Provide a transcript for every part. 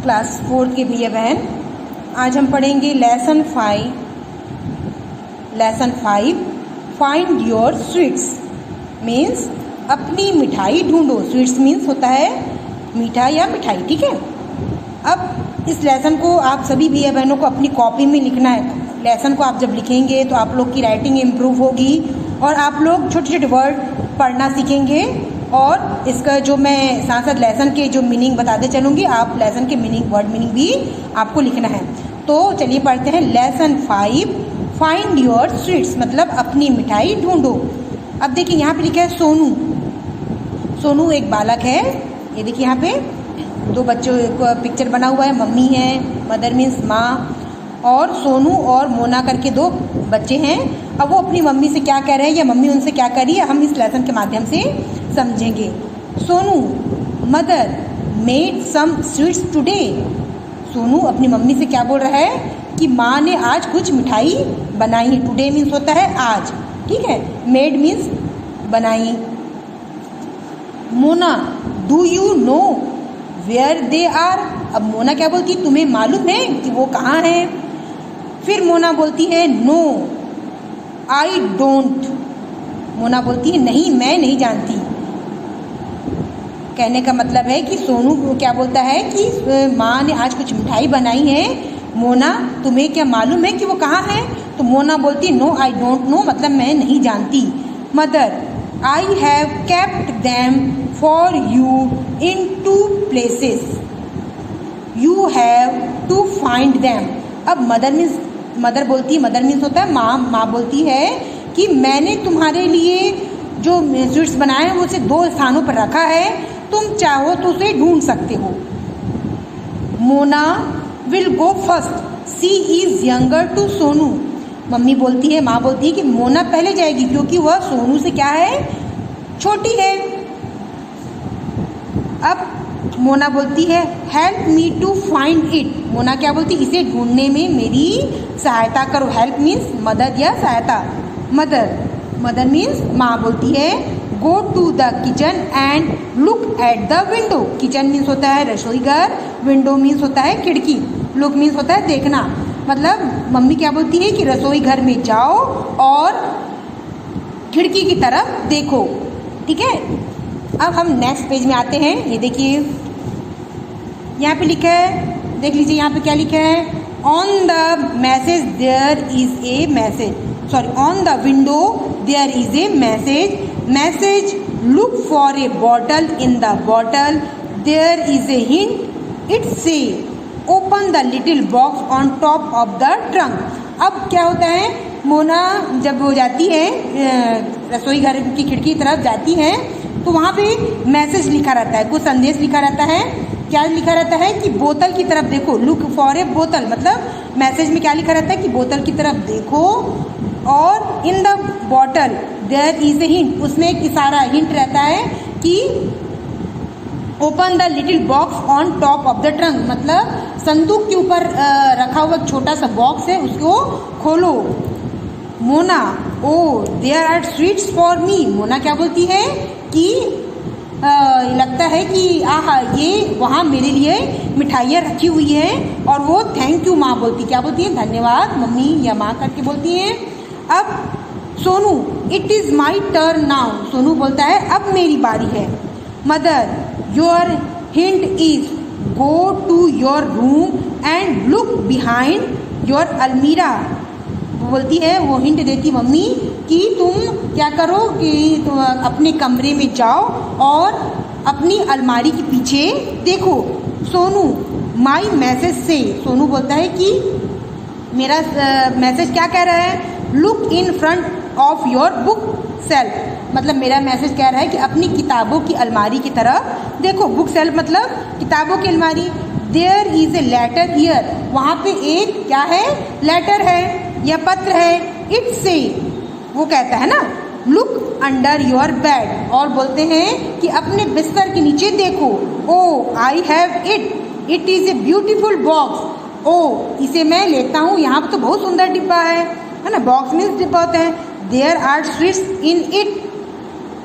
Class 4 के भैया बहन, आज हम पढ़ेंगे lesson 5 find your sweets. Means अपनी मिठाई ढूंढो। स्वीट्स मीन्स होता है मीठा या मिठाई, ठीक है। अब इस लेसन को आप सभी भैया बहनों को अपनी कॉपी में लिखना है। लेसन को आप जब लिखेंगे तो आप लोग की राइटिंग इम्प्रूव होगी और आप लोग छोटे छोटे वर्ड पढ़ना सीखेंगे। और इसका जो मैं साथ साथ लेसन के जो मीनिंग बताते चलूँगी, आप लेसन के मीनिंग वर्ड मीनिंग भी आपको लिखना है। तो चलिए पढ़ते हैं लेसन 5 फाइंड योर स्वीट्स, मतलब अपनी मिठाई ढूंढो। अब देखिए यहाँ पे लिखा है सोनू। सोनू एक बालक है। ये देखिए यहाँ पे दो बच्चों का पिक्चर बना हुआ है। मम्मी है, मदर मीन्स माँ, और सोनू और मोना करके दो बच्चे हैं। अब वो अपनी मम्मी से क्या कह रहे हैं या मम्मी उनसे क्या कर रही है, हम इस लेसन के माध्यम से समझेंगे। Sonu mother made some sweets today. Sonu अपनी मम्मी से क्या बोल रहा है कि माँ ने आज कुछ मिठाई बनाई है। टुडे मीन्स होता है आज, ठीक है। मेड मीन्स बनाई। Mona do you know where they are. अब मोना क्या बोलती है, तुम्हें मालूम है कि वो कहाँ है। फिर मोना बोलती है नो आई डोंट। मोना बोलती है नहीं, मैं नहीं जानती। कहने का मतलब है कि सोनू क्या बोलता है कि माँ ने आज कुछ मिठाई बनाई है। मोना तुम्हें क्या मालूम है कि वो कहाँ है। तो मोना बोलती नो आई डोंट नो, मतलब मैं नहीं जानती। Mother I have kept them for you in 2 places, you have to find them. अब मदर बोलती है, मदर मीन्स होता है माँ। माँ बोलती है कि मैंने तुम्हारे लिए जो स्वीट्स बनाए हैं वो उसे 2 स्थानों पर रखा है, तुम चाहो तो उसे ढूंढ सकते हो। Mona will go first, she is younger to Sonu. Mummy बोलती है, माँ बोलती है कि मोना पहले जाएगी क्योंकि वह सोनू से क्या है, छोटी है। अब मोना बोलती है help me to find it. Mona क्या बोलती है, इसे ढूंढने में मेरी सहायता करो। हेल्प मीन्स मदद या सहायता। मदर मीन्स माँ बोलती है go to the kitchen and look at the window. Kitchen means होता है रसोई घर, विंडो मीन्स होता है खिड़की, लुक मीन्स होता है देखना। मतलब मम्मी क्या बोलती है कि रसोई घर में जाओ और खिड़की की तरफ देखो, ठीक है। अब हम नेक्स्ट पेज में आते हैं। ये देखिए यहाँ पे लिखा है, देख लीजिए यहाँ पे क्या लिखा है। On the message there is a message, sorry on the window there is a message look for a bottle in the bottle there is a hint it say open the little box on top of the trunk. अब क्या होता है, मोना जब वो जाती है रसोई घर की खिड़की की तरफ जाती है तो वहाँ पे मैसेज लिखा रहता है, कुछ संदेश लिखा रहता है। क्या लिखा रहता है कि बोतल की तरफ देखो, लुक फॉर ए बोतल, मतलब मैसेज में क्या लिखा रहता है कि बोतल की तरफ देखो। और in the bottle there is a hint, उसमें एक इशारा हिंट रहता है कि open the little box on top of the trunk, मतलब संदूक के ऊपर रखा हुआ छोटा सा बॉक्स है, उसको खोलो। Mona oh there are sweets for me. Mona क्या बोलती है कि लगता है कि आहा ये वहाँ मेरे लिए मिठाइयाँ रखी हुई हैं। और वो थैंक यू माँ बोलती, क्या बोलती है, धन्यवाद मम्मी या माँ करके बोलती हैं। अब Sonu it is my turn now. Sonu बोलता है अब मेरी बारी है। Mother your hint is go to your room and look behind your almirah. वो बोलती है, वो हिंट देती मम्मी कि तुम क्या करो कि तुम अपने कमरे में जाओ और अपनी अलमारी के पीछे देखो। सोनू माई मैसेज से, सोनू बोलता है कि मेरा मैसेज क्या कह रहा है, look in front of your book shelf, मतलब मेरा मैसेज कह रहा है कि अपनी किताबों की अलमारी की तरफ देखो। बुक सेल्फ मतलब किताबों की अलमारी। There is a letter here, वहाँ पे एक क्या है, लेटर है या पत्र है। इट से, वो कहता है ना, लुक अंडर योर बेड, और बोलते हैं कि अपने बिस्तर के नीचे देखो। Oh I have it is a beautiful box. Oh इसे मैं लेता हूँ, यहाँ पर तो बहुत सुंदर डिब्बा है ना। बॉक्स में डिब्बा होता है। There are sweets in it,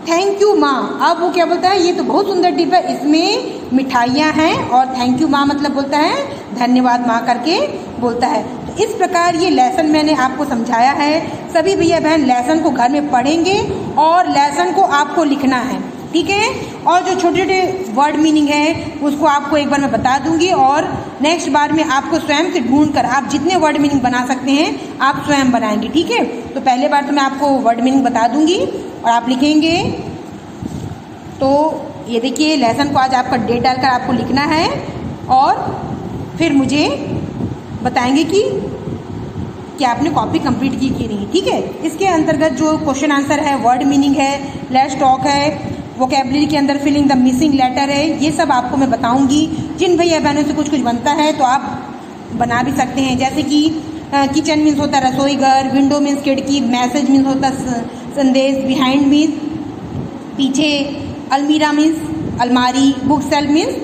thank you माँ। अब वो क्या बोलता है, ये तो बहुत सुंदर टिप है, इसमें मिठाइयाँ हैं और थैंक यू माँ मतलब बोलता है धन्यवाद माँ करके बोलता है। तो इस प्रकार ये लेसन मैंने आपको समझाया है। सभी भैया बहन लेसन को घर में पढ़ेंगे और लेसन को आपको लिखना है, ठीक है। और जो छोटे छोटे वर्ड मीनिंग है उसको आपको एक बार मैं बता दूंगी और नेक्स्ट बार में आपको स्वयं से ढूंढ कर आप जितने वर्ड मीनिंग बना सकते हैं आप स्वयं बनाएंगे, ठीक है। तो पहले बार तो मैं आपको वर्ड मीनिंग बता दूंगी और आप लिखेंगे। तो ये देखिए लेसन को आज आपका डेट डालकर आपको लिखना है और फिर मुझे बताएंगे कि क्या आपने कॉपी कंप्लीट की कि नहीं, ठीक है। इसके अंतर्गत जो क्वेश्चन आंसर है, वर्ड मीनिंग है, लेट्स टॉक है, वोकैबुलरी के अंदर फिलिंग द मिसिंग लेटर है, ये सब आपको मैं बताऊंगी। जिन भैया बहनों से कुछ कुछ बनता है तो आप बना भी सकते हैं, जैसे कि किचन मीन्स होता है रसोई घर, विंडो मीन्स खिड़की, मैसेज मीन्स होता संदेश, बिहाइंड मीन्स पीछे, अलमीरा मीन्स अलमारी, बुक सेल्फ मीन्स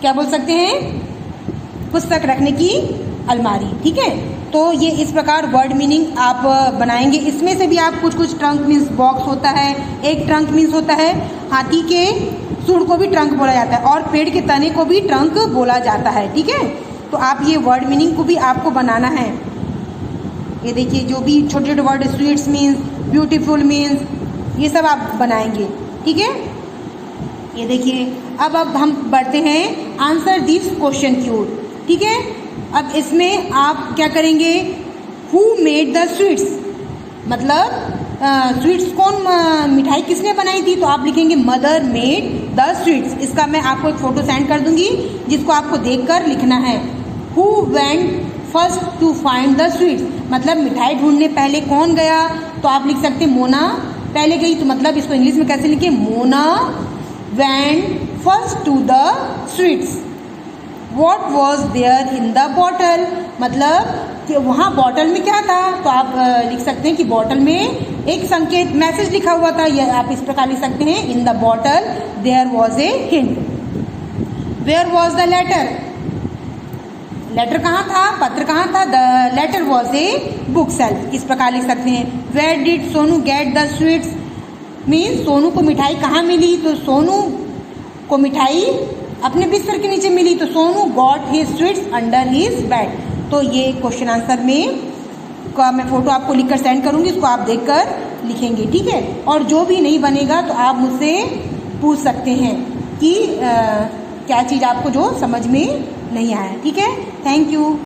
क्या बोल सकते हैं, पुस्तक रखने की अलमारी, ठीक है। तो ये इस प्रकार वर्ड मीनिंग आप बनाएंगे। इसमें से भी आप कुछ कुछ ट्रंक मीन्स बॉक्स होता है, एक ट्रंक मीन्स होता है हाथी के सूंड को भी ट्रंक बोला जाता है और पेड़ के तने को भी ट्रंक बोला जाता है, ठीक है। तो आप ये वर्ड मीनिंग को भी आपको बनाना है। ये देखिए जो भी छोटे छोटे word, sweets means, beautiful means, ये सब आप बनाएंगे, ठीक है। ये देखिए अब हम बढ़ते हैं आंसर दिस क्वेश्चन की ओर, ठीक है। अब इसमें आप क्या करेंगे, हु मेड द स्वीट्स, मतलब स्वीट्स कौन, मिठाई किसने बनाई थी, तो आप लिखेंगे मदर मेड द स्वीट्स। इसका मैं आपको एक फ़ोटो सेंड कर दूंगी जिसको आपको देखकर लिखना है। Who went first to find the sweets, मतलब मिठाई ढूंढने पहले कौन गया, तो आप लिख सकते मोना पहले गई, तो मतलब इसको इंग्लिश में कैसे लिखें, Mona went first to the sweets. What was there in the bottle, मतलब कि वहाँ बॉटल में क्या था, तो आप लिख सकते हैं कि बॉटल में एक संकेत मैसेज लिखा हुआ था, या आप इस प्रकार लिख सकते हैं in the bottle there was a hint. Where was the letter, letter कहाँ था, पत्र कहाँ था, the letter was a bookshelf, इस प्रकार लिख सकते हैं। Where did Sonu get the sweets, means Sonu को मिठाई कहाँ मिली, तो सोनू को मिठाई अपने बिस्तर के नीचे मिली, तो Sonu got his sweets under his bed. तो ये क्वेश्चन आंसर में का मैं फोटो आपको लिखकर सेंड करूंगी, इसको आप देखकर लिखेंगे, ठीक है। और जो भी नहीं बनेगा तो आप मुझसे पूछ सकते हैं कि क्या चीज़ आपको जो समझ में नहीं आया, ठीक है। Thank you.